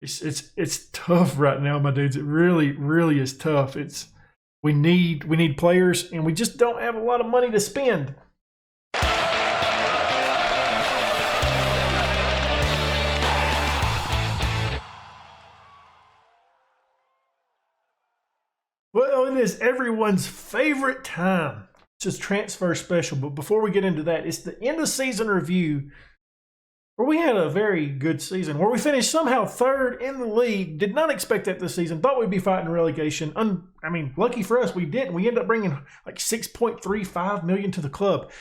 It's tough right now, my dudes. It really, really is tough. We need players, and we just don't have a lot of money to spend. Well, it is everyone's favorite time. It's just transfer special. But before we get into that, it's the end of season review, where we had a very good season, where we finished somehow third in the league. Did not expect that this season. Thought we'd be fighting relegation. Lucky for us, we didn't. We ended up bringing like $6.35 million to the club.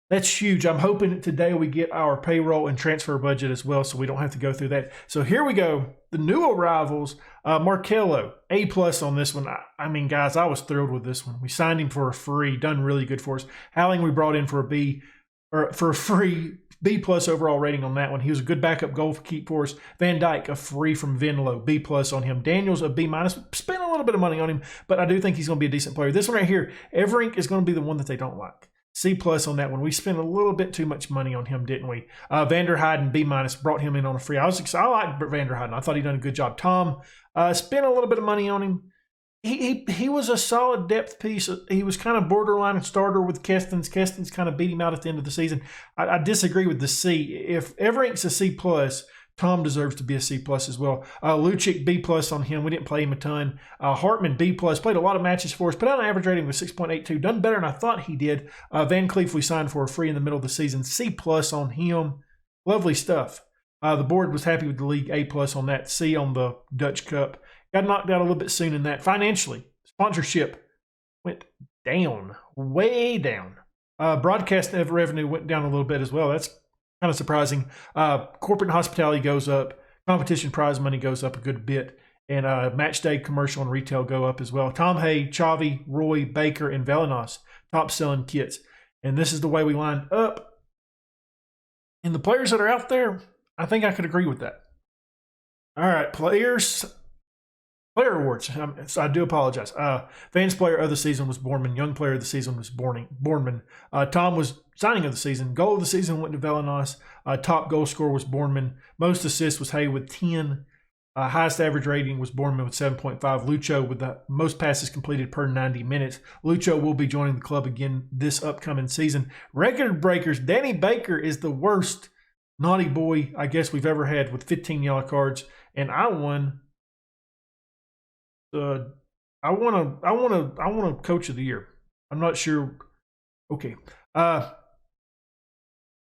That's huge. I'm hoping today we get our payroll and transfer budget as well, so we don't have to go through that. So here we go. The new arrivals, Markello, A+ on this one. Guys, I was thrilled with this one. We signed him for a free, done really good for us. Howling we brought in for a B, or for a free B+ overall rating on that one. He was a good backup goal keep for us. Van Dijk, a free from Venlo, B+ on him. Daniels, a B-. Spent a little bit of money on him, but I do think he's going to be a decent player. This one right here, Everink is going to be the one that they don't like. C+ on that one. We spent a little bit too much money on him, didn't we? Vander Heyden, B-, brought him in on a free. I liked Vander Heyden. I thought he'd done a good job. Tom, spent a little bit of money on him. He was a solid depth piece. He was kind of borderline starter with Kirsten's. Kirsten's kind of beat him out at the end of the season. I disagree with the C. If Everett's a C+, Tom deserves to be a C+ as well. Lucic, B+ on him. We didn't play him a ton. Hartman, B+. Played a lot of matches for us. Put out an average rating of 6.82. Done better than I thought he did. Van Cleef, we signed for a free in the middle of the season. C+ on him. Lovely stuff. The board was happy with the league. A+ on that. C on the Dutch Cup. Got knocked out a little bit soon in that. Financially, sponsorship went down. Way down. Broadcast revenue went down a little bit as well. That's kind of surprising. Corporate and hospitality goes up. Competition prize money goes up a good bit. And match day, commercial, and retail go up as well. Tom Hay, Chavi, Roy, Baker, and Velenos, top selling kits. And this is the way we lined up. And the players that are out there, I think I could agree with that. All right, player awards. So I do apologize. Fans player of the season was Borman. Young player of the season was Borman. Tom was signing of the season. Goal of the season went to Velenos. Top goal scorer was Borman. Most assists was Hay with 10. Highest average rating was Borman with 7.5. Lucho with the most passes completed per 90 minutes. Lucho will be joining the club again this upcoming season. Record breakers. Danny Baker is the worst naughty boy I guess we've ever had with 15 yellow cards, and I won. I want a coach of the year. I'm not sure. Okay.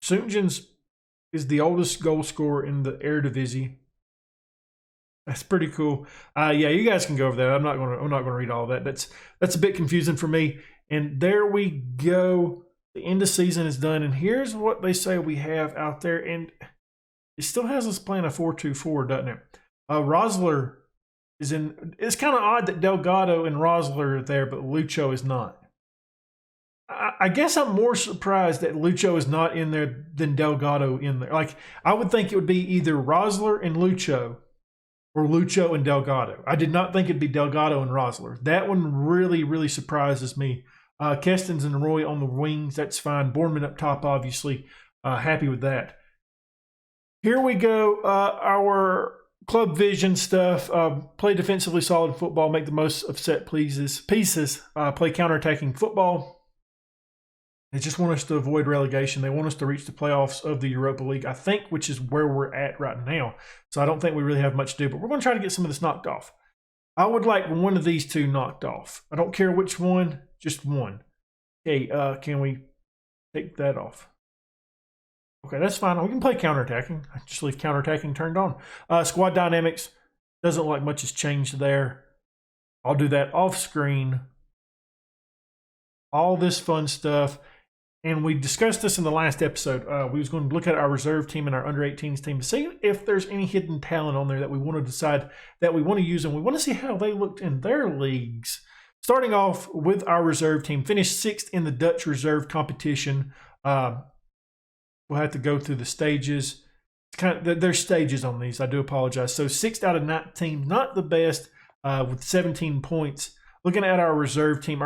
Soonjans is the oldest goal scorer in the Eredivisie. That's pretty cool. Yeah, you guys can go over that. I'm not gonna read all of that. That's a bit confusing for me. And there we go. The end of season is done. And here's what they say we have out there. And it still has us playing a 4-2-4, doesn't it? Rosler is in. It's kind of odd that Delgado and Rosler are there, but Lucho is not. I guess I'm more surprised that Lucho is not in there than Delgado in there. Like, I would think it would be either Rosler and Lucho or Lucho and Delgado. I did not think it'd be Delgado and Rosler. That one really, really surprises me. Kestens and Roy on the wings, that's fine. Borman up top, obviously. Happy with that. Here we go. Our club vision stuff. Play defensively solid football. Make the most of set pieces. Play counterattacking football. They just want us to avoid relegation. They want us to reach the playoffs of the Europa League, I think, which is where we're at right now. So I don't think we really have much to do, but we're going to try to get some of this knocked off. I would like one of these two knocked off. I don't care which one, just one. Okay, can we take that off? Okay, that's fine. We can play counterattacking. I just leave counterattacking turned on. Squad dynamics, doesn't look like much has changed there. I'll do that off screen. All this fun stuff. And we discussed this in the last episode. We was going to look at our reserve team and our under-18s team to see if there's any hidden talent on there that we want to decide that we want to use, and we want to see how they looked in their leagues. Starting off with our reserve team, finished 6th in the Dutch reserve competition. We'll have to go through the stages. There's stages on these. I do apologize. So 6th out of 19, not the best, with 17 points. Looking at our reserve team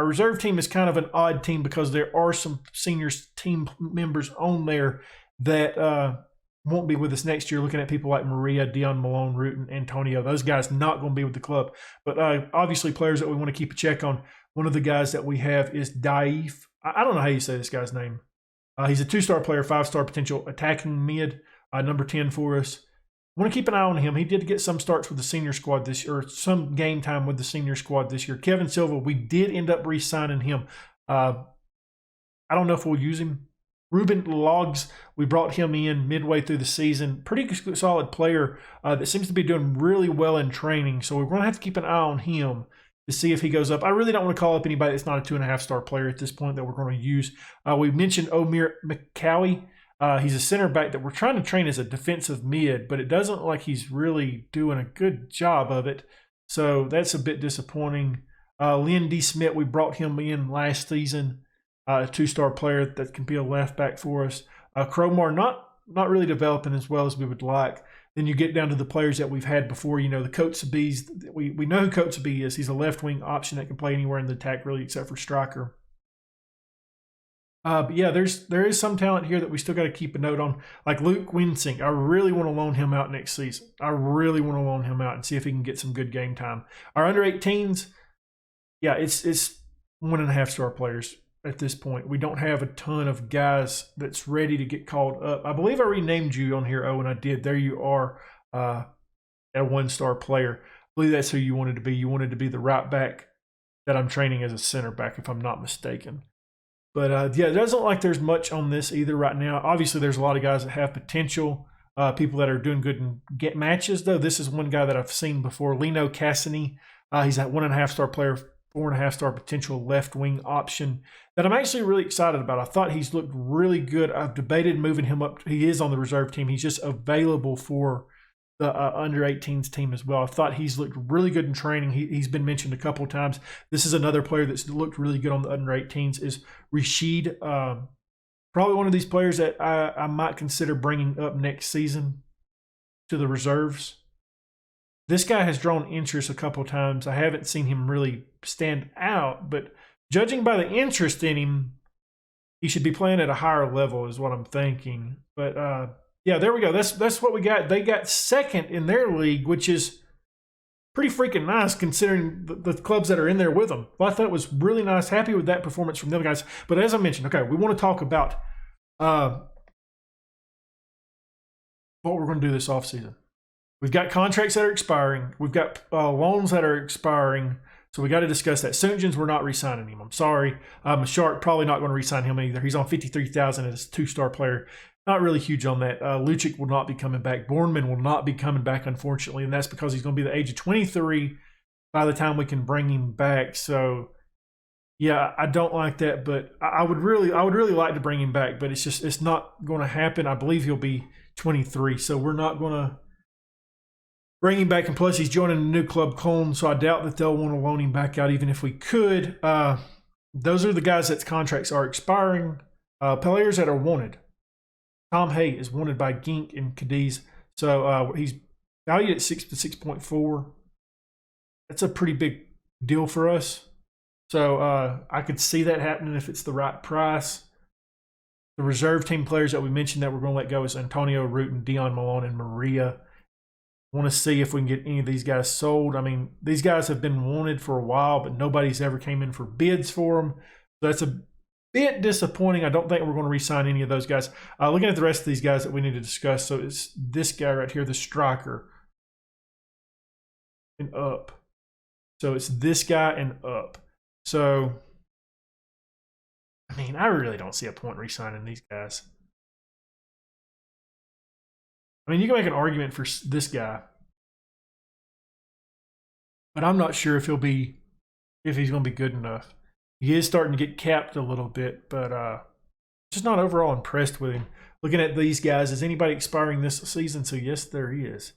is kind of an odd team because there are some senior team members on there that won't be with us next year. Looking at people like Maria, Dion Malone, Root, and Antonio, those guys not going to be with the club. But obviously players that we want to keep a check on. One of the guys that we have is Daif. I don't know how you say this guy's name. He's a 2-star player, 5-star potential attacking mid, number 10 for us. I want to keep an eye on him. He did get some starts with the senior squad this year, or some game time with the senior squad this year. Kevin Silva, we did end up re-signing him. I don't know if we'll use him. Ruben Logs, we brought him in midway through the season. Pretty solid player that seems to be doing really well in training. So we're going to have to keep an eye on him to see if he goes up. I really don't want to call up anybody that's not a 2.5-star player at this point that we're going to use. We mentioned Omir Mccauley. He's a center back that we're trying to train as a defensive mid, but it doesn't look like he's really doing a good job of it. So that's a bit disappointing. Lynn D. Smith, we brought him in last season. A 2-star player that can be a left back for us. Cromar, not really developing as well as we would like. Then you get down to the players that we've had before. You know, the Kotzebees. We know who Kotzebue is. He's a left wing option that can play anywhere in the attack, really, except for striker. But yeah, there is some talent here that we still got to keep a note on. Like Luke Winsing, I really want to loan him out next season. I really want to loan him out and see if he can get some good game time. Our under 18s, yeah, it's 1.5-star players. At this point, we don't have a ton of guys that's ready to get called up. I believe I renamed you on here, Owen. I did. There you are, a 1-star player. I believe that's who you wanted to be. You wanted to be the right back that I'm training as a center back, if I'm not mistaken. But yeah, it doesn't look like there's much on this either right now. Obviously, there's a lot of guys that have potential, people that are doing good in get matches, though. This is one guy that I've seen before, Leno Cassini. He's that 1.5-star player, 4.5-star potential left wing option that I'm actually really excited about. I thought he's looked really good. I've debated moving him up. He is on the reserve team. He's just available for the under 18s team as well. I thought he's looked really good in training. He's been mentioned a couple of times. This is another player that's looked really good on the under 18s is Rashid. Probably one of these players that I might consider bringing up next season to the reserves. This guy has drawn interest a couple of times. I haven't seen him really stand out, but judging by the interest in him, he should be playing at a higher level is what I'm thinking. But yeah, there we go. That's what we got. They got second in their league, which is pretty freaking nice considering the clubs that are in there with them. Well, I thought it was really nice. Happy with that performance from the other guys. But as I mentioned, okay, we want to talk about what we're going to do this offseason. We've got contracts that are expiring. We've got loans that are expiring. So we got to discuss that. Sunjin's, we're not re-signing him. I'm sorry. Shark, probably not going to re-sign him either. He's on $53,000 as a 2-star player. Not really huge on that. Lucic will not be coming back. Bornman will not be coming back, unfortunately, and that's because he's going to be the age of 23 by the time we can bring him back. So, yeah, I don't like that, but I would really like to bring him back, but it's not going to happen. I believe he'll be 23, so we're not going to bring him back, and plus he's joining a new club, Cologne, so I doubt that they'll want to loan him back out even if we could. Those are the guys that contracts are expiring. Players that are wanted. Tom Hay is wanted by Gink and Cadiz, so he's valued at 6 to 6.4. That's a pretty big deal for us. So I could see that happening if it's the right price. The reserve team players that we mentioned that we're going to let go is Antonio, Root, and Dion Malone and Maria. Want to see if we can get any of these guys sold. I mean, these guys have been wanted for a while, but nobody's ever came in for bids for them. So that's a bit disappointing. I don't think we're going to re-sign any of those guys. Looking at the rest of these guys that we need to discuss. So it's this guy right here, the striker, and up. So it's this guy and up. So, I mean, I really don't see a point re-signing these guys. I mean, you can make an argument for this guy, but I'm not sure if he's going to be good enough. He is starting to get capped a little bit, but just not overall impressed with him. Looking at these guys, is anybody expiring this season? So yes, there is,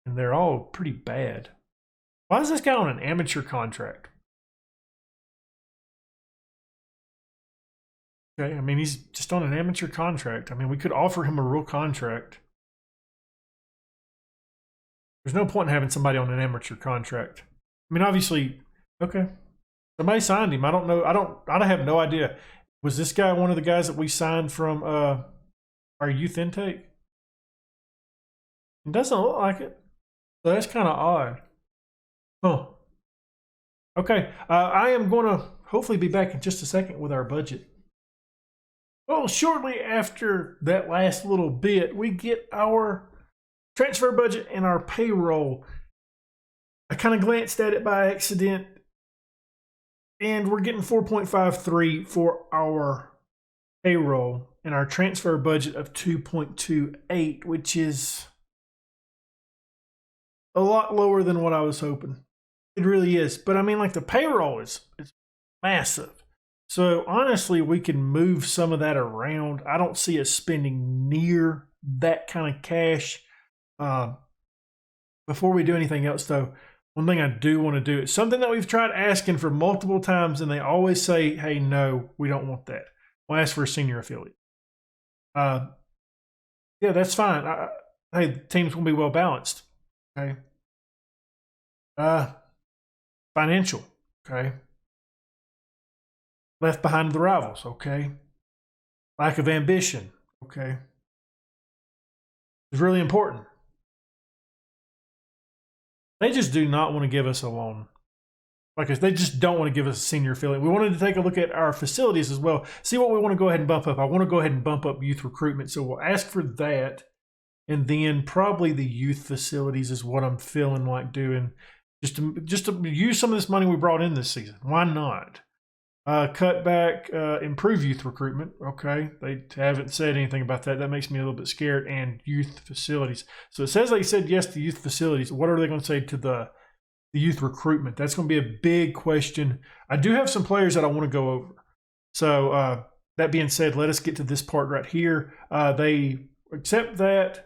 and they're all pretty bad. Why is this guy on an amateur contract? Okay, I mean, he's just on an amateur contract. I mean, we could offer him a real contract. There's no point in having somebody on an amateur contract. I mean, obviously, okay, somebody signed him. I don't know. I have no idea. Was this guy one of the guys that we signed from our youth intake? It doesn't look like it. So that's kind of odd. Huh. Okay. I am going to hopefully be back in just a second with our budget. Well, shortly after that last little bit, we get our transfer budget and our payroll. I kind of glanced at it by accident, and we're getting 4.53 for our payroll and our transfer budget of 2.28, which is a lot lower than what I was hoping. It really is. But I mean, like, the payroll is massive. So honestly, we can move some of that around. I don't see us spending near that kind of cash. Before we do anything else, though, one thing I do want to do, it's something that we've tried asking for multiple times, and they always say, hey, no, we don't want that. We'll ask for a senior affiliate. Yeah, that's fine. Hey, the team's going to be well balanced. Okay. Financial. Okay. Left behind the rivals. Okay. Lack of ambition. Okay. It's really important. They just do not want to give us a loan. Like, they just don't want to give us a senior affiliate. We wanted to take a look at our facilities as well. See what we want to go ahead and bump up. I want to go ahead and bump up youth recruitment. So we'll ask for that. And then probably the youth facilities is what I'm feeling like doing. Just to use some of this money we brought in this season. Why not? Cut back, improve youth recruitment. Okay, they haven't said anything about that. That makes me a little bit scared. And youth facilities. So it says they said yes to youth facilities. What are they going to say to the youth recruitment? That's going to be a big question. I do have some players that I want to go over. So that being said, let us get to this part right here. They accept that.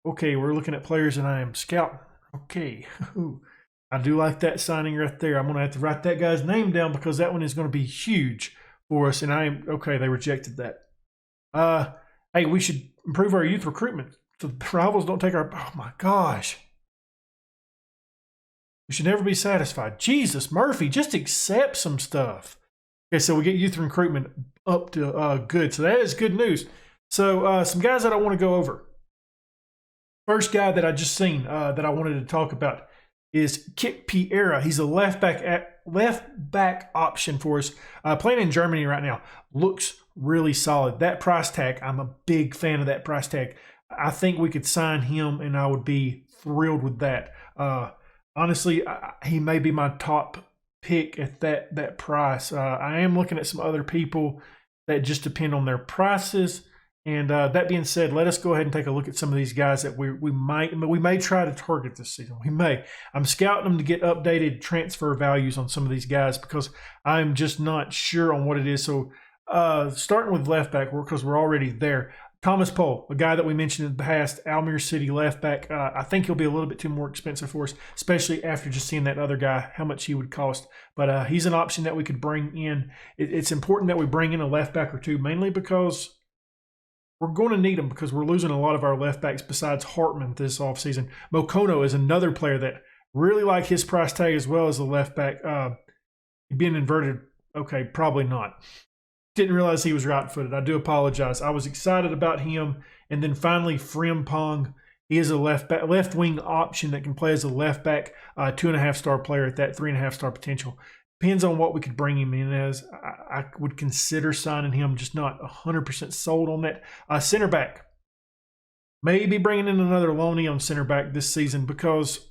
Okay, we're looking at players and I am scouting. Okay. I do like that signing right there. I'm going to have to write that guy's name down because that one is going to be huge for us. And okay, they rejected that. Hey, we should improve our youth recruitment so the rivals don't take our, oh my gosh. We should never be satisfied. Jesus, Murphy, just accept some stuff. Okay, so we get youth recruitment up to good. So that is good news. So some guys that I want to go over. First guy that I just seen that I wanted to talk about is Pierre. He's a left back option for us. Playing in Germany right now. Looks really solid. That price tag, I'm a big fan of that price tag. I think we could sign him, and I would be thrilled with that. Honestly, he may be my top pick at that price. I am looking at some other people that just depend on their prices. And that being said, let us go ahead and take a look at some of these guys that we may try to target this season. We may. I'm scouting them to get updated transfer values on some of these guys because I'm just not sure on what it is. So starting with left back, because we're already there. Thomas Pohl, a guy that we mentioned in the past, Almere City left back. I think he'll be a little bit too more expensive for us, especially after just seeing that other guy, how much he would cost. But he's an option that we could bring in. It's important that we bring in a left back or two, mainly because we're going to need them because we're losing a lot of our left backs besides Hartman this offseason. Mokono is another player that really like his price tag as well as the left back. Being inverted, okay, probably not. Didn't realize he was right-footed. I do apologize. I was excited about him. And then finally, Frimpong. He is a left wing option that can play as a left back, 2.5-star player at that 3.5-star potential. Depends on what we could bring him in as. I would consider signing him, just not 100% sold on that. Center back. Maybe bringing in another loanee on center back this season because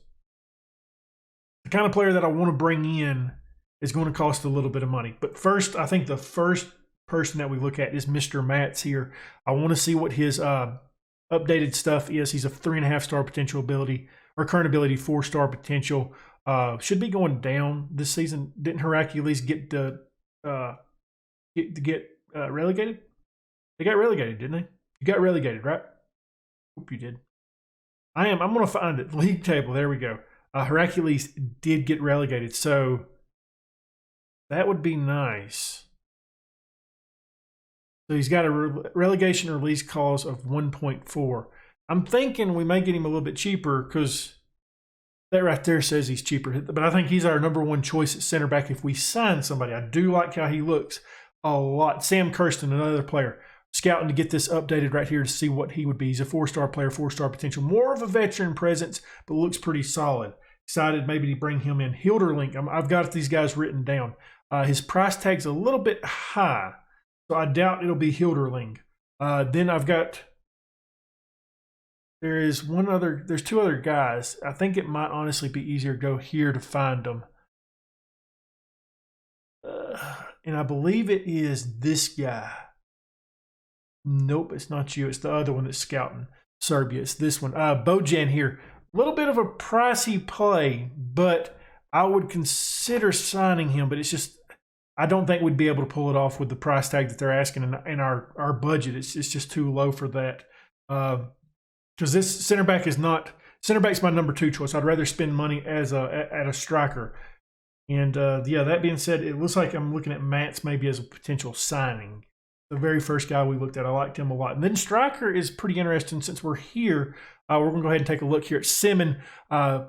the kind of player that I want to bring in is going to cost a little bit of money. But first, I think the first person that we look at is Mr. Matz here. I want to see what his updated stuff is. He's a 3.5-star potential ability, or current ability, 4-star potential. Should be going down this season. Didn't Hercules get relegated? They got relegated, didn't they? You got relegated, right? Hope you did. I'm going to find it. League table. There we go. Hercules did get relegated, so that would be nice. So he's got a relegation release clause of 1.4. I'm thinking we may get him a little bit cheaper because that right there says he's cheaper. But I think he's our number one choice at center back if we sign somebody. I do like how he looks a lot. Sam Kirsten, another player. scouting to get this updated right here to see what he would be. He's a 4-star player, 4-star potential, more of a veteran presence, but looks pretty solid. Excited maybe to bring him in. Hilderlink, I've got these guys written down. His price tag's a little bit high, so I doubt it'll be Hilderling. Then I've got, there's 2 other guys. I think it might honestly be easier to go here to find them. And I believe it is this guy. Nope, it's not you. It's the other one that's scouting Serbia. It's this one. Bojan here. A little bit of a pricey play, but I would consider signing him. But it's just, I don't think we'd be able to pull it off with the price tag that they're asking in our budget. It's just too low for that. Because this center back's my number 2 choice. I'd rather spend money at a striker. And yeah, that being said, it looks like I'm looking at Mats maybe as a potential signing. The very first guy we looked at, I liked him a lot. And then striker is pretty interesting since we're here. We're going to go ahead and take a look here at Simon. I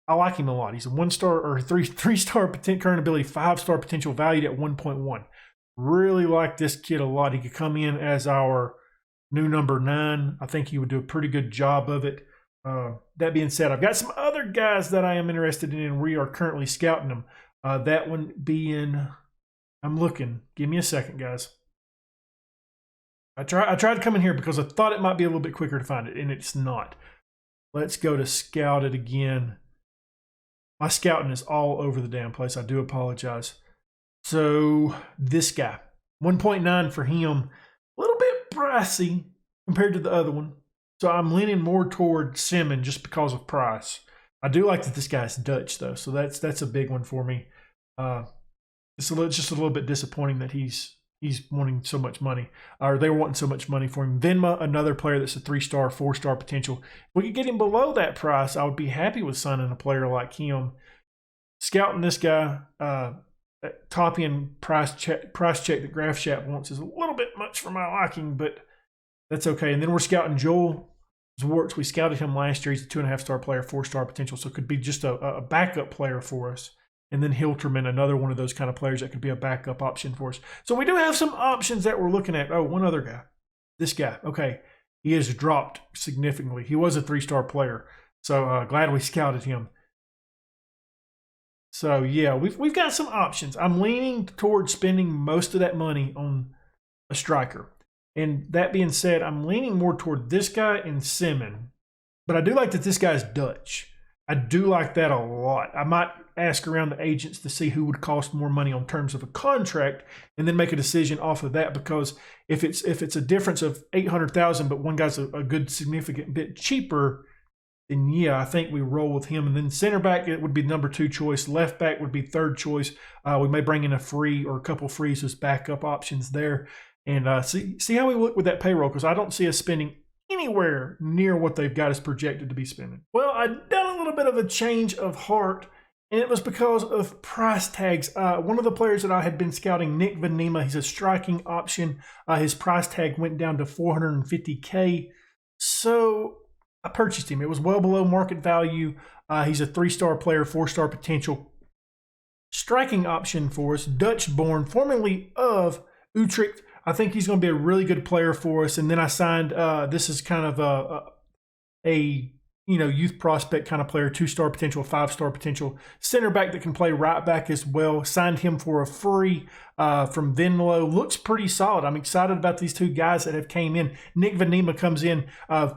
like him a lot. He's a 1-star or 3-star current ability, 5-star potential, valued at 1.1. Really like this kid a lot. He could come in as our new number 9. I think he would do a pretty good job of it. That being said, I've got some other guys that I am interested in, and we are currently scouting them. That one being, I'm looking. Give me a second, guys. I tried to come in here because I thought it might be a little bit quicker to find it, and it's not. Let's go to scout it again. My scouting is all over the damn place. I do apologize. So this guy, 1.9 for him, a little bit pricey compared to the other one. So I'm leaning more toward Simon just because of price. I do like that this guy's Dutch though, so that's a big one for me. It's just a little bit disappointing that he's wanting so much money, or they were wanting so much money for him. Venma, another player that's a 3-star, 4-star potential. If we could get him below that price, I would be happy with signing a player like him. Scouting this guy, top end price check that GraphShap wants is a little bit much for my liking, but that's okay. And then we're scouting Joel Zwartz. We scouted him last year. He's a 2.5-star player, 4-star potential, so it could be just a backup player for us. And then Hilterman, another one of those kind of players that could be a backup option for us. So we do have some options that we're looking at. Oh, one other guy. This guy. Okay. He has dropped significantly. He was a 3-star player. So glad we scouted him. So yeah, we've got some options. I'm leaning towards spending most of that money on a striker. And that being said, I'm leaning more toward this guy and Simon. But I do like that this guy's Dutch. I do like that a lot. I might ask around the agents to see who would cost more money on terms of a contract and then make a decision off of that, because if it's a difference of $800,000 but one guy's a good significant bit cheaper, then yeah, I think we roll with him. And then center back, it would be number 2 choice. Left back would be 3rd choice. We may bring in a free or a couple frees as backup options there, and see how we look with that payroll, because I don't see us spending anywhere near what they've got us projected to be spending. Well, I've done a little bit of a change of heart, and it was because of price tags. One of the players that I had been scouting, Nick Vanema, he's a striking option. His price tag went down to $450K. So I purchased him. It was well below market value. He's a 3-star player, 4-star potential. Striking option for us, Dutch-born, formerly of Utrecht. I think he's going to be a really good player for us. And then I signed, this is kind of a youth prospect kind of player, 2-star potential, 5-star potential, center back that can play right back as well. Signed him for a free from Venlo. Looks pretty solid. I'm excited about these 2 guys that have came in. Nick Vanema comes in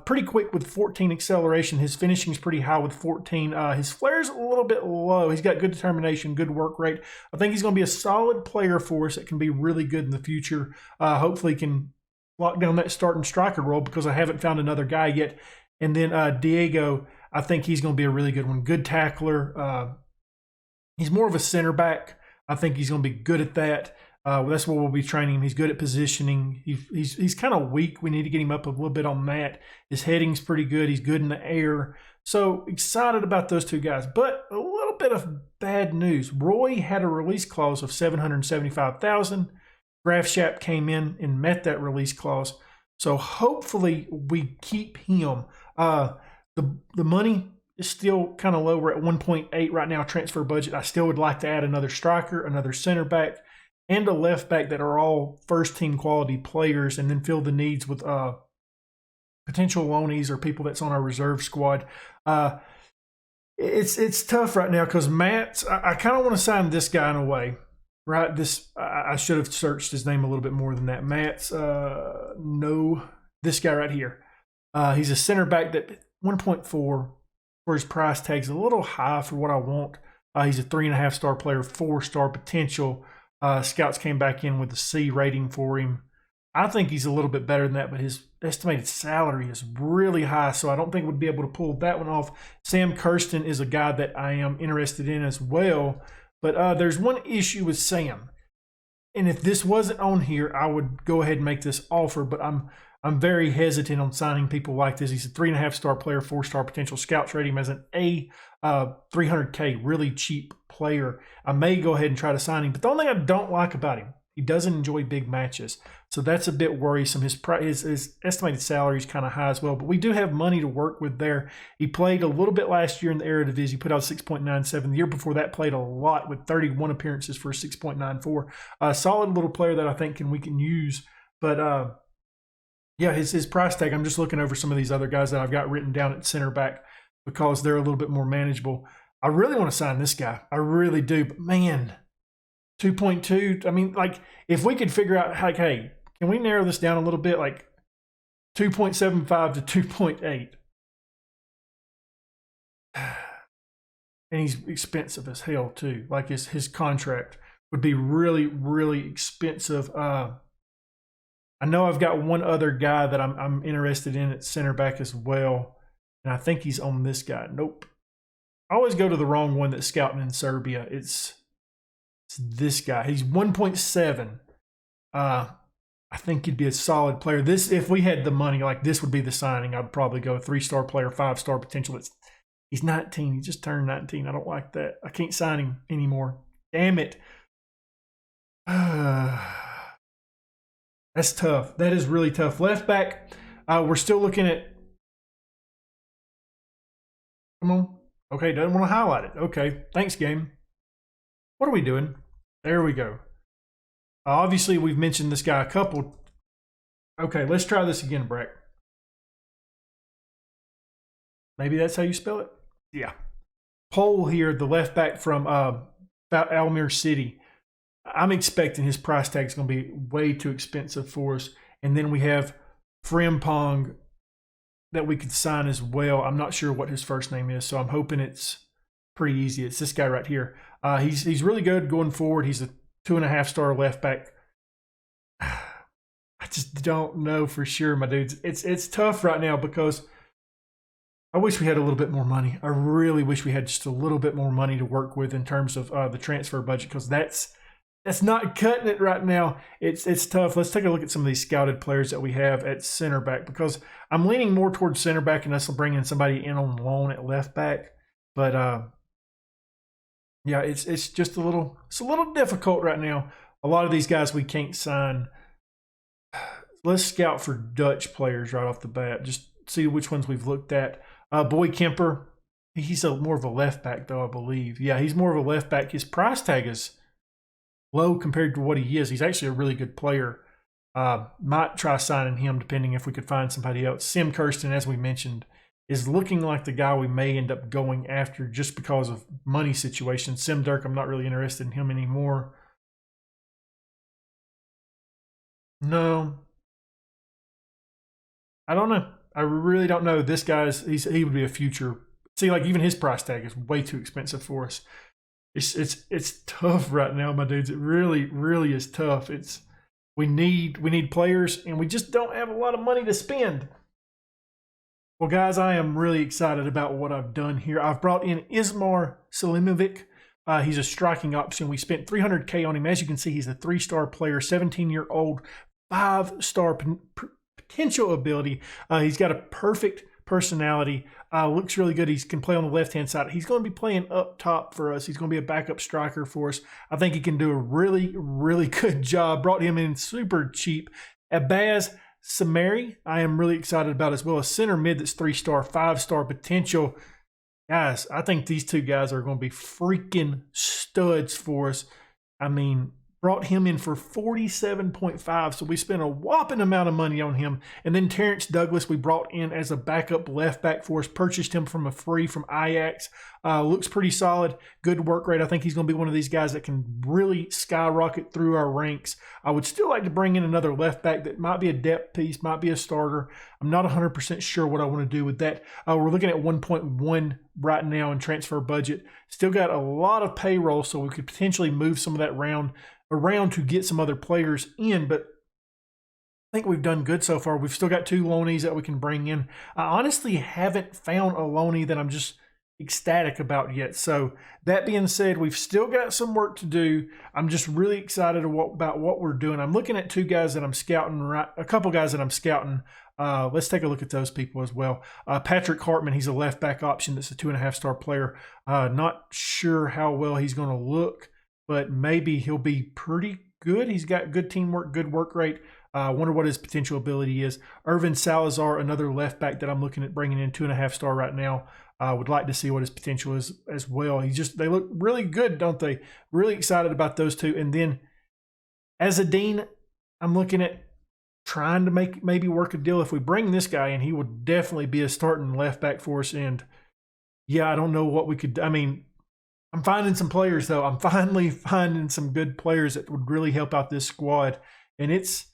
pretty quick with 14 acceleration. His finishing is pretty high with 14. His flair's a little bit low. He's got good determination, good work rate. I think he's going to be a solid player for us that can be really good in the future. Hopefully can lock down that starting striker role, because I haven't found another guy yet. And then Diego, I think he's going to be a really good one. Good tackler. He's more of a center back. I think he's going to be good at that. That's what we'll be training him. He's good at positioning. He's kind of weak. We need to get him up a little bit on that. His heading's pretty good. He's good in the air. So excited about those 2 guys. But a little bit of bad news. Roy had a release clause of $775,000. GraphShap came in and met that release clause. So hopefully we keep him. The money is still kind of low. We're at 1.8 right now, transfer budget. I still would like to add another striker, another center back, and a left back that are all first-team quality players, and then fill the needs with potential loanees or people that's on our reserve squad. It's tough right now because Matt's. I kind of want to sign this guy in a way, right? I should have searched his name a little bit more than that. Matt's this guy right here. He's a center back that 1.4 for his price tag's a little high for what I want. He's a 3.5-star player, 4-star potential. Scouts came back in with a C rating for him. I think he's a little bit better than that, but his estimated salary is really high, so I don't think we'd be able to pull that one off. Sam Kirsten is a guy that I am interested in as well, but there's one issue with Sam. And if this wasn't on here, I would go ahead and make this offer, but I'm very hesitant on signing people like this. He's a 3.5-star player, 4-star potential. Scouts rate him as an A, 300K, really cheap player. I may go ahead and try to sign him, but the only thing I don't like about him, he doesn't enjoy big matches. So that's a bit worrisome. His estimated salary is kind of high as well, but we do have money to work with there. He played a little bit last year in the Eredivisie. He put out 6.97. The year before that, played a lot with 31 appearances for 6.94. A solid little player that I think we can use. But yeah, his price tag, I'm just looking over some of these other guys that I've got written down at center back because they're a little bit more manageable. I really want to sign this guy. I really do. But man, 2.2. I mean, like, if we could figure out, like, hey, can we narrow this down a little bit? Like 2.75 to 2.8. And he's expensive as hell too. Like his contract would be really, really expensive. I know I've got one other guy that I'm interested in at center back as well. And I think he's on this guy. Nope. I always go to the wrong one that's scouting in Serbia. It's this guy. He's 1.7. I think he'd be a solid player. This, if we had the money, like this would be the signing. I'd probably go 3-star player, 5-star potential. He's 19. He just turned 19. I don't like that. I can't sign him anymore. Damn it. That's tough. That is really tough. Left back, we're still looking at. Come on. Okay, doesn't want to highlight it. Okay, thanks, game. What are we doing? There we go. Obviously, we've mentioned this guy a couple. Okay, let's try this again, Brack. Maybe that's how you spell it? Yeah. Pole here, the left back from Almere City. I'm expecting his price tag is going to be way too expensive for us. And then we have Frimpong that we could sign as well. I'm not sure what his first name is, so I'm hoping it's pretty easy. It's this guy right here. He's really good going forward. He's a 2.5-star left back. I just don't know for sure, my dudes. It's tough right now because I wish we had a little bit more money. I really wish we had just a little bit more money to work with in terms of the transfer budget, because that's not cutting it right now. It's tough. Let's take a look at some of these scouted players that we have at center back, because I'm leaning more towards center back and us bringing somebody in on loan at left back. But yeah, it's just a little difficult right now. A lot of these guys we can't sign. Let's scout for Dutch players right off the bat. Just see which ones we've looked at. Boy Kemper, he's more of a left back though, I believe. Yeah, he's more of a left back. His price tag is low compared to what he is. He's actually a really good player. Might try signing him depending if we could find somebody else. Sim Kirsten, as we mentioned, is looking like the guy we may end up going after just because of money situation. Sim Dirk, I'm not really interested in him anymore. No. I don't know. I really don't know. This guy's he would be a future. See, like even his price tag is way too expensive for us. It's tough right now, my dudes. It really, really is tough. We need players, and we just don't have a lot of money to spend. Well, guys, I am really excited about what I've done here. I've brought in Ismar Selimovic. He's a striking option. We spent $300K on him. As you can see, he's a 3-star player, 17-year-old, 5-star potential ability. He's got a perfect personality. Looks really good. He can play on the left-hand side. He's going to be playing up top for us. He's going to be a backup striker for us. I think he can do a really, really good job. Brought him in super cheap. Abaz Samari, I am really excited about as well. A center mid that's 3-star, 5-star potential. Guys, I think these two guys are going to be freaking studs for us. I mean, Brought him in for 47.5, so we spent a whopping amount of money on him. And then Terrence Douglas, we brought in as a backup left back for us, purchased him from a free from Ajax. Looks pretty solid, good work rate. I think he's going to be one of these guys that can really skyrocket through our ranks. I would still like to bring in another left back that might be a depth piece, might be a starter. I'm not 100% sure what I want to do with that. We're looking at 1.1 right now in transfer budget. Still got a lot of payroll, so we could potentially move some of that around to get some other players in, but I think we've done good so far. We've still got 2 loanees that we can bring in. I honestly haven't found a loanee that I'm just ecstatic about yet. So that being said, we've still got some work to do. I'm just really excited about what we're doing. I'm looking at 2 guys that I'm scouting, a couple guys that I'm scouting. Let's take a look at those people as well. Patrick Hartman, he's a left back option. That's a 2.5-star player. Not sure how well he's going to look, but maybe he'll be pretty good. He's got good teamwork, good work rate. I wonder what his potential ability is. Irvin Salazar, another left back that I'm looking at bringing in, 2.5-star right now. Would like to see what his potential is as well. They look really good, don't they? Really excited about those 2. And then as a dean, I'm looking at trying to maybe work a deal. If we bring this guy in, he would definitely be a starting left back for us. And yeah, I don't know what we could. I mean, I'm finding some players, though. I'm finally finding some good players that would really help out this squad. And it's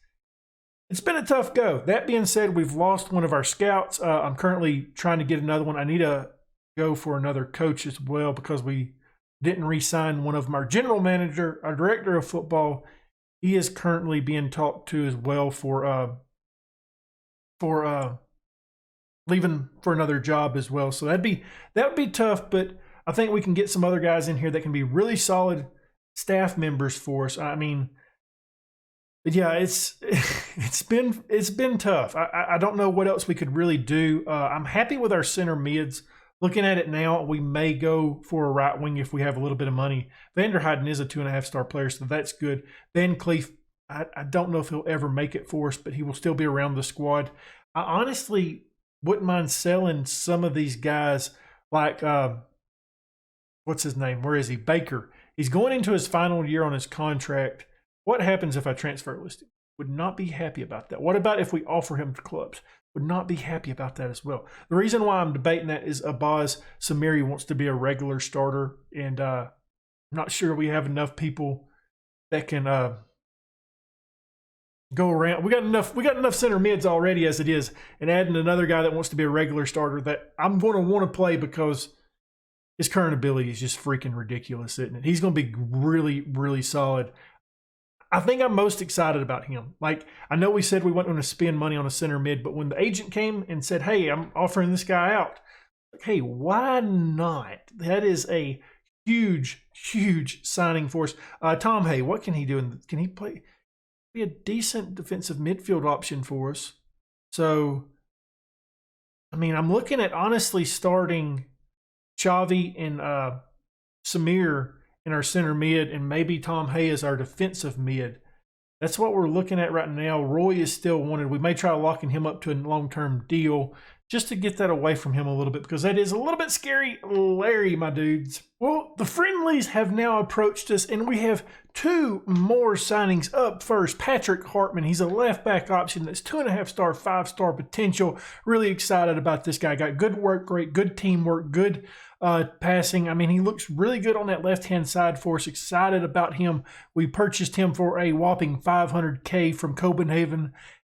been a tough go. That being said, we've lost one of our scouts. I'm currently trying to get another one. I need to go for another coach as well because we didn't re-sign one of them. Our general manager, our director of football, he is currently being talked to as well for leaving for another job as well. So that would be tough, but I think we can get some other guys in here that can be really solid staff members for us. I mean, but yeah, it's been tough. I don't know what else we could really do. I'm happy with our center mids. Looking at it now, we may go for a right wing if we have a little bit of money. Vanderheiden is a 2.5-star player, so that's good. Van Cleef, I don't know if he'll ever make it for us, but he will still be around the squad. I honestly wouldn't mind selling some of these guys like what's his name? Where is he? Baker. He's going into his final year on his contract. What happens if I transfer list him? Would not be happy about that. What about if we offer him to clubs? Would not be happy about that as well. The reason why I'm debating that is Abaz Samiri wants to be a regular starter, and I'm not sure we have enough people that can go around. We got enough center mids already as it is, and adding another guy that wants to be a regular starter that I'm going to want to play because his current ability is just freaking ridiculous, isn't it? He's going to be really, really solid. I think I'm most excited about him. Like, I know we said we weren't going to spend money on a center mid, but when the agent came and said, hey, I'm offering this guy out, like, hey, why not? That is a huge, huge signing for us. Tom Hay, what can he do? Can he be a decent defensive midfield option for us? So, I mean, I'm looking at honestly starting Xavi and Samir in our center mid, and maybe Tom Hay is our defensive mid. That's what we're looking at right now. Roy is still wanted. We may try locking him up to a long-term deal just to get that away from him a little bit, because that is a little bit scary, Larry, my dudes. Well, the friendlies have now approached us, and we have 2 more signings up first. Patrick Hartman, he's a left-back option that's 2.5-star, 5-star potential. Really excited about this guy. Got good work rate, good teamwork, good passing. I mean, he looks really good on that left-hand side for us. Excited about him. We purchased him for a whopping $500K from Copenhagen.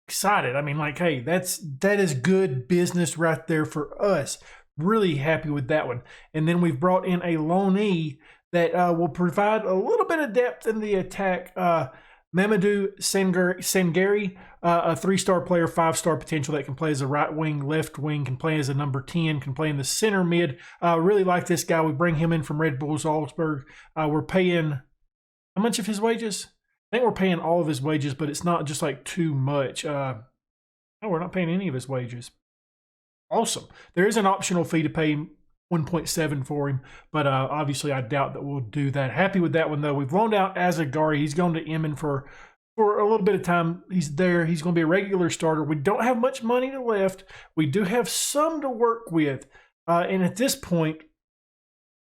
Excited. I mean, like, hey, that is good business right there for us. Really happy with that one. And then we've brought in a loanee that will provide a little bit of depth in the attack. Mamadou Sangari, a 3-star player, 5-star potential that can play as a right wing, left wing, can play as a number 10, can play in the center mid. Really like this guy. We bring him in from Red Bull Salzburg. We're paying, how much of his wages? I think we're paying all of his wages, but it's not just like too much. No, we're not paying any of his wages. Awesome. There is an optional fee to pay 1.7 for him, but obviously I doubt that we'll do that. Happy with that one, though. We've loaned out Azagari. He's going to Emin for a little bit of time. He's there. He's going to be a regular starter. We don't have much money left. We do have some to work with. And at this point,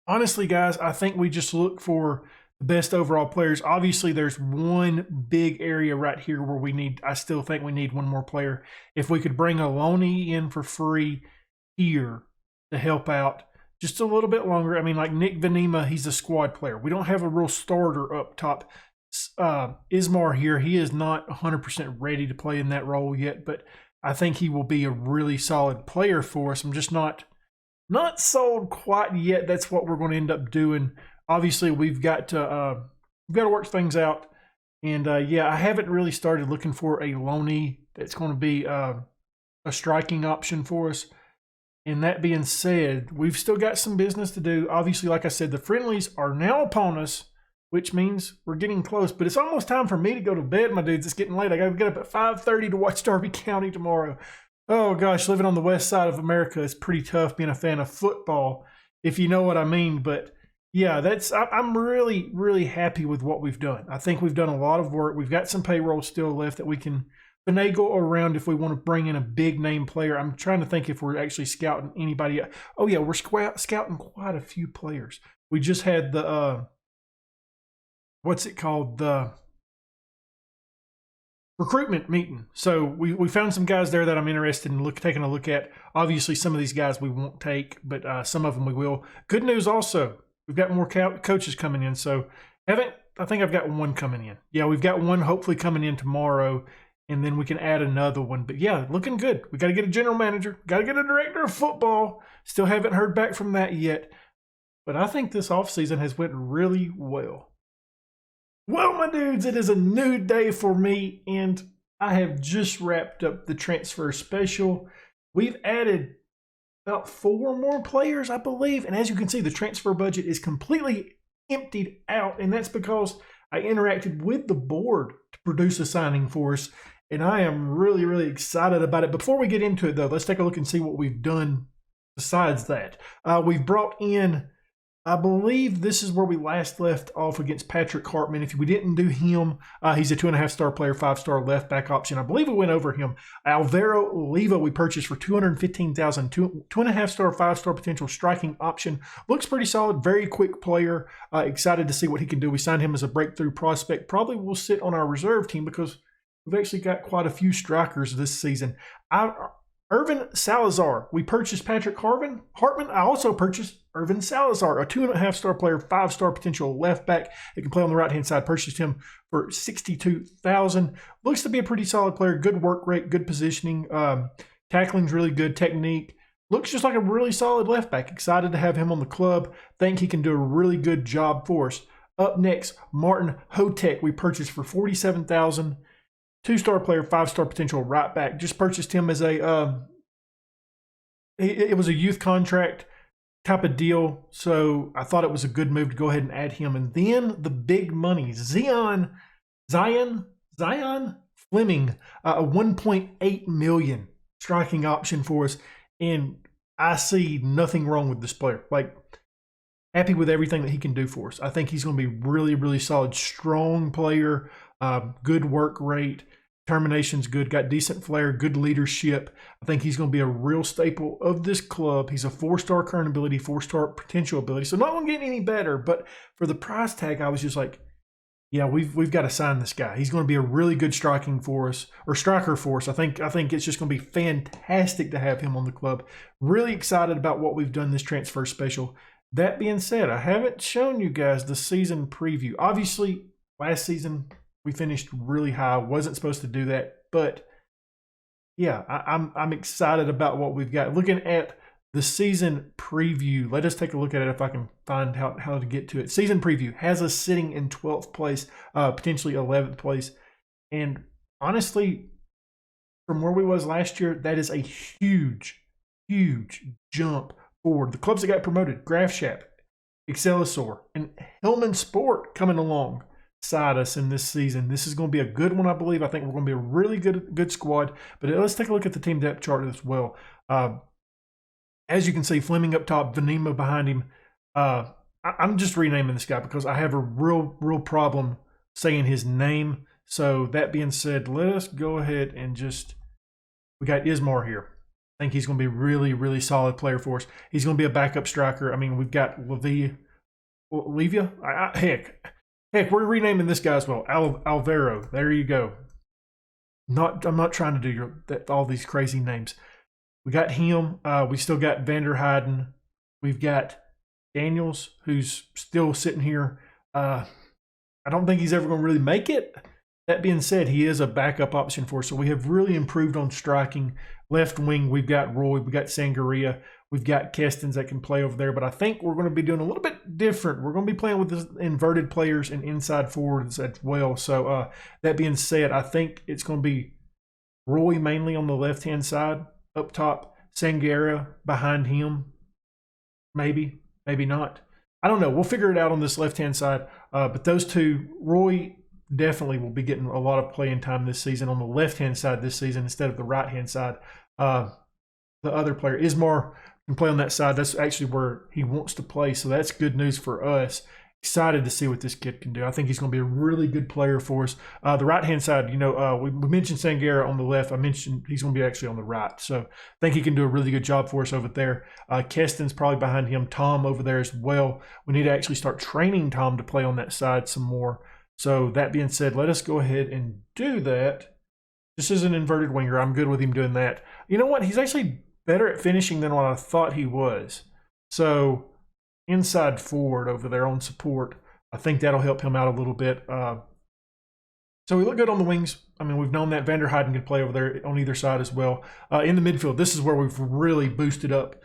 honestly, guys, I think we just look for the best overall players. Obviously, there's one big area right here where I still think we need one more player. If we could bring a loanee in for free here to help out just a little bit longer. I mean, like Nick Vanema, he's a squad player. We don't have a real starter up top. Ismar here, he is not 100% ready to play in that role yet, but I think he will be a really solid player for us. I'm just not sold quite yet. That's what we're going to end up doing. Obviously, we've got to work things out. And yeah, I haven't really started looking for a loanee that's going to be a striking option for us. And that being said, we've still got some business to do. Obviously, like I said, the friendlies are now upon us, which means we're getting close. But it's almost time for me to go to bed, my dudes. It's getting late. I got to get up at 5:30 to watch Derby County tomorrow. Oh, gosh, living on the west side of America is pretty tough being a fan of football, if you know what I mean. But, yeah, I'm really, really happy with what we've done. I think we've done a lot of work. We've got some payroll still left that we can finagle around if we want to bring in a big-name player. I'm trying to think if we're actually scouting anybody. Oh, yeah, we're scouting quite a few players. We just had the, what's it called? The recruitment meeting. So we found some guys there that I'm interested in taking a look at. Obviously, some of these guys we won't take, but some of them we will. Good news also, we've got more coaches coming in. So I think I've got one coming in. Yeah, we've got one hopefully coming in tomorrow, and then we can add another one. But yeah, looking good. We got to get a general manager, got to get a director of football. Still haven't heard back from that yet. But I think this offseason has went really well. Well, my dudes, it is a new day for me, and I have just wrapped up the transfer special. We've added about 4 more players, I believe, and as you can see, the transfer budget is completely emptied out, and that's because I interacted with the board to produce a signing for us, and I am really, really excited about it. Before we get into it, though, let's take a look and see what we've done besides that. We've brought in, I believe this is where we last left off against Patrick Hartman. If we didn't do him, he's a 2.5-star player, 5-star left back option. I believe we went over him. Alvaro Oliva we purchased for $215,000, 2.5-star, 5-star potential striking option. Looks pretty solid, very quick player. Excited to see what he can do. We signed him as a breakthrough prospect. Probably will sit on our reserve team because we've actually got quite a few strikers this season. Irvin Salazar, we purchased Patrick Hartman. I also purchased Irvin Salazar, a 2.5-star player, 5-star potential left back that can play on the right-hand side. Purchased him for $62,000. Looks to be a pretty solid player. Good work rate, good positioning. Tackling's really good. Technique. Looks just like a really solid left back. Excited to have him on the club. Think he can do a really good job for us. Up next, Martin Hotek, we purchased for $47,000. 2-star player, 5-star potential right back. Just purchased him as it was a youth contract type of deal. So I thought it was a good move to go ahead and add him. And then the big money, Zion Fleming, a $1.8 million striking option for us. And I see nothing wrong with this player. Like, happy with everything that he can do for us. I think he's going to be really, really solid, strong player, good work rate, determination's good, got decent flair, good leadership. I think he's going to be a real staple of this club. He's a 4-star current ability, 4-star potential ability. So not going to get any better, but for the price tag, I was just like, yeah, we've got to sign this guy. He's going to be a really good striker for us. I think it's just going to be fantastic to have him on the club. Really excited about what we've done this transfer special. That being said, I haven't shown you guys the season preview. Obviously, last season we finished really high. Wasn't supposed to do that, but yeah, I'm excited about what we've got. Looking at the season preview, let us take a look at it if I can find how to get to it. Season preview has us sitting in 12th place, potentially 11th place, and honestly, from where we was last year, that is a huge jump forward. The clubs that got promoted, Grafshap, Excelsior, and Hillman Sport coming alongside us in this season. This is going to be a good one, I believe. I think we're going to be a really good squad. But let's take a look at the team depth chart as well. As you can see, Fleming up top, Vanema behind him. I'm just renaming this guy because I have a real problem saying his name. So that being said, let us go ahead and we got Ismar here. I think he's going to be a really solid player for us. He's going to be a backup striker. I mean, we've got Olivia. Heck, Heck, we're renaming this guy as well. Alvaro. There you go. I'm not trying to do all these crazy names. We got him. We still got Vander Heyden. We've got Daniels, who's still sitting here. I don't think he's ever going to really make it. That being said, he is a backup option for us. So we have really improved on striking. Left wing, we've got Roy, we've got Sangria, we've got Kirsten that can play over there. But I think we're going to be doing a little bit different. We're going to be playing with the inverted players and inside forwards as well. So that being said, I think it's going to be Roy mainly on the left-hand side up top, Sangria behind him. Maybe not. I don't know. We'll figure it out on this left-hand side. But those two, Roy definitely will be getting a lot of playing time this season on the left-hand side this season instead of the right-hand side. The other player, Ismar, can play on that side. That's actually where he wants to play, so that's good news for us. Excited to see what this kid can do. I think he's going to be a really good player for us. The right-hand side, we mentioned Sangera on the left. I mentioned he's going to be actually on the right, so I think he can do a really good job for us over there. Keston's probably behind him. Tom over there as well. We need to actually start training Tom to play on that side some more. So that being said, let us go ahead and do that. This is an inverted winger. I'm good with him doing that. You know what? He's actually better at finishing than what I thought he was. So inside forward over there on support, I think that'll help him out a little bit. So we look good on the wings. I mean, we've known that Vander Heyden can play over there on either side as well. In the midfield, this is where we've really boosted up.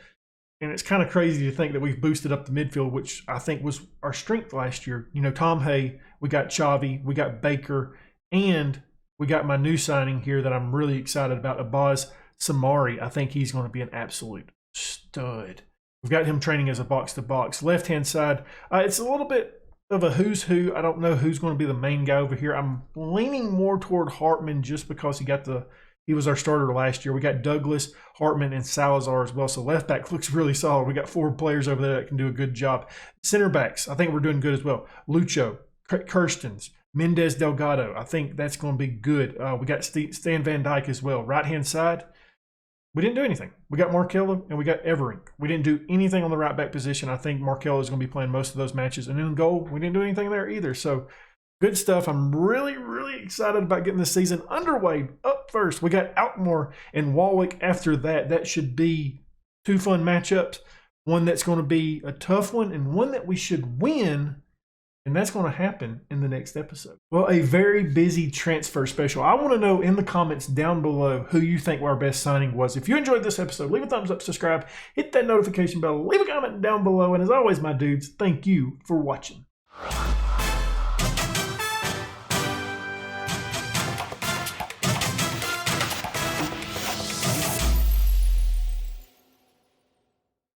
And it's kind of crazy to think that we've boosted up the midfield, which I think was our strength last year. Tom Hay, we got Chavi, we got Baker, and we got my new signing here that I'm really excited about, Abaz Samari. I think he's going to be an absolute stud. We've got him training as a box-to-box. Left-hand side, it's a little bit of a who's who. I don't know who's going to be the main guy over here. I'm leaning more toward Hartman just because he was our starter last year. We got Douglas, Hartman, and Salazar as well. So left back looks really solid. We got 4 players over there that can do a good job. Center backs, I think we're doing good as well. Lucho, Kirsten's, Mendez Delgado. I think that's going to be good. We got Stan Van Dyke as well. Right-hand side, we didn't do anything. We got Markello and we got Everink. We didn't do anything on the right back position. I think Markello is going to be playing most of those matches. And in goal, we didn't do anything there either. So good stuff. I'm really, really excited about getting this season underway. Up first, we got Outmore and Warwick after that. That should be 2 fun matchups. One that's going to be a tough one and one that we should win. And that's going to happen in the next episode. Well, a very busy transfer special. I want to know in the comments down below who you think our best signing was. If you enjoyed this episode, leave a thumbs up, subscribe, hit that notification bell, leave a comment down below. And as always, my dudes, thank you for watching.